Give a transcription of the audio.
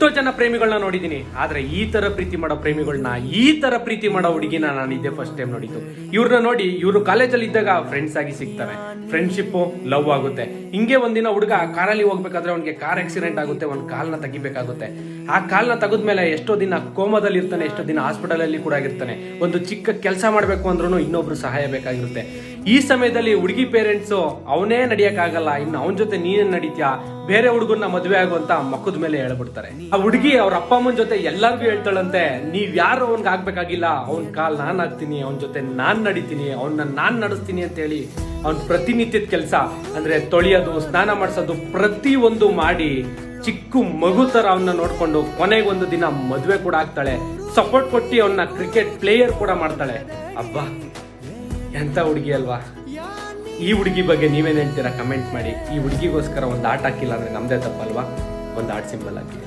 ಎಷ್ಟೋ ಜನ ಪ್ರೇಮಿಗಳನ್ನ ನೋಡಿದೀನಿ, ಆದ್ರೆ ಈ ತರ ಪ್ರೀತಿ ಮಾಡೋ ಪ್ರೇಮಿಗಳನ್ನ, ಈ ತರ ಪ್ರೀತಿ ಮಾಡೋ ಹುಡುಗಿನ ನಾನು ಇದೇ ಫಸ್ಟ್ ಟೈಮ್ ನೋಡಿದ್ದು. ಇವ್ರನ್ನ ನೋಡಿ, ಇವರು ಕಾಲೇಜಲ್ಲಿ ಇದ್ದಾಗ ಫ್ರೆಂಡ್ಸ್ ಆಗಿ ಸಿಗ್ತಾರೆ, ಫ್ರೆಂಡ್ಶಿಪ್ ಲವ್ ಆಗುತ್ತೆ. ಹಿಂಗೆ ಒಂದಿನ ಹುಡುಗ ಕಾರಲ್ಲಿ ಹೋಗ್ಬೇಕಾದ್ರೆ ಅವ್ನಿಗೆ ಕಾರ್ ಆಕ್ಸಿಡೆಂಟ್ ಆಗುತ್ತೆ, ಒಂದು ಕಾಲ್ನ ತೆಗಿಬೇಕಾಗುತ್ತೆ. ಆ ಕಾಲ್ನ ತೆಗೆದ್ಮೇಲೆ ಎಷ್ಟೋ ದಿನ ಕೋಮಾದಲ್ಲಿ ಇರ್ತಾನೆ, ಎಷ್ಟೋ ದಿನ ಹಾಸ್ಪಿಟಲ್ ಅಲ್ಲಿ ಕೂಡ ಆಗಿರ್ತಾನೆ. ಒಂದು ಚಿಕ್ಕ ಕೆಲಸ ಮಾಡ್ಬೇಕು ಅಂದ್ರೂ ಇನ್ನೊಬ್ರು ಸಹಾಯ ಬೇಕಾಗಿರುತ್ತೆ. ಈ ಸಮಯದಲ್ಲಿ ಹುಡುಗಿ ಪೇರೆಂಟ್ಸ್ ಅವನೇ ನಡಿಯಕ್ಕಾಗಲ್ಲ, ಇನ್ನು ಅವನ ಜೊತೆ ನೀನೇ ನಡೀತ್ಯಾ, ಬೇರೆ ಹುಡುಗನ್ನ ಮದುವೆ ಆಗುವಂತ ಮಕ್ಕದ ಮೇಲೆ ಹೇಳ್ಬಿಡ್ತಾರೆ. ಆ ಹುಡುಗಿ ಅವ್ರ ಅಪ್ಪ ಅಮ್ಮನ ಜೊತೆ ಎಲ್ಲರಿಗೂ ಹೇಳ್ತಾಳಂತೆ, ನೀವ್ ಯಾರು ಅವ್ನ್ಗೆ ಆಗ್ಬೇಕಾಗಿಲ್ಲ, ಅವ್ನ ಕಾಲ್ ನಾನ್ ಆಗ್ತೀನಿ, ಅವನ ಜೊತೆ ನಾನ್ ನಡಿತೀನಿ, ಅವನ್ನ ನಾನ್ ನಡೆಸ್ತೀನಿ ಅಂತ ಹೇಳಿ ಅವ್ನ ಪ್ರತಿನಿತ್ಯದ ಕೆಲಸ ಅಂದ್ರೆ ತೊಳೆಯೋದು, ಸ್ನಾನ ಮಾಡಿಸೋದು, ಪ್ರತಿ ಒಂದು ಮಾಡಿ ಚಿಕ್ಕ ಮಗು ತರ ಅವನ್ನ ನೋಡ್ಕೊಂಡು ಕೊನೆಗೊಂದು ದಿನ ಮದುವೆ ಕೂಡ ಆಗ್ತಾಳೆ. ಸಪೋರ್ಟ್ ಕೊಟ್ಟು ಅವನ್ನ ಕ್ರಿಕೆಟ್ ಪ್ಲೇಯರ್ ಕೂಡ ಮಾಡ್ತಾಳೆ. ಅಬ್ಬಾ, ಎಂತ ಹುಡುಗಿ ಅಲ್ವಾ. ಈ ಹುಡುಗಿ ಬಗ್ಗೆ ನೀವೇನ್ ಹೇಳ್ತೀರಾ ಕಮೆಂಟ್ ಮಾಡಿ. ಈ ಹುಡುಗಿಗೋಸ್ಕರ ಒಂದು ಆಟ ಹಾಕಿಲ್ಲ ಅಂದ್ರೆ ನಮ್ದೇ ತಪ್ಪಲ್ವಾ? ಒಂದು ಆರ್ಟ್ ಸಿಂಬಲ್ ಹಾಕಿ.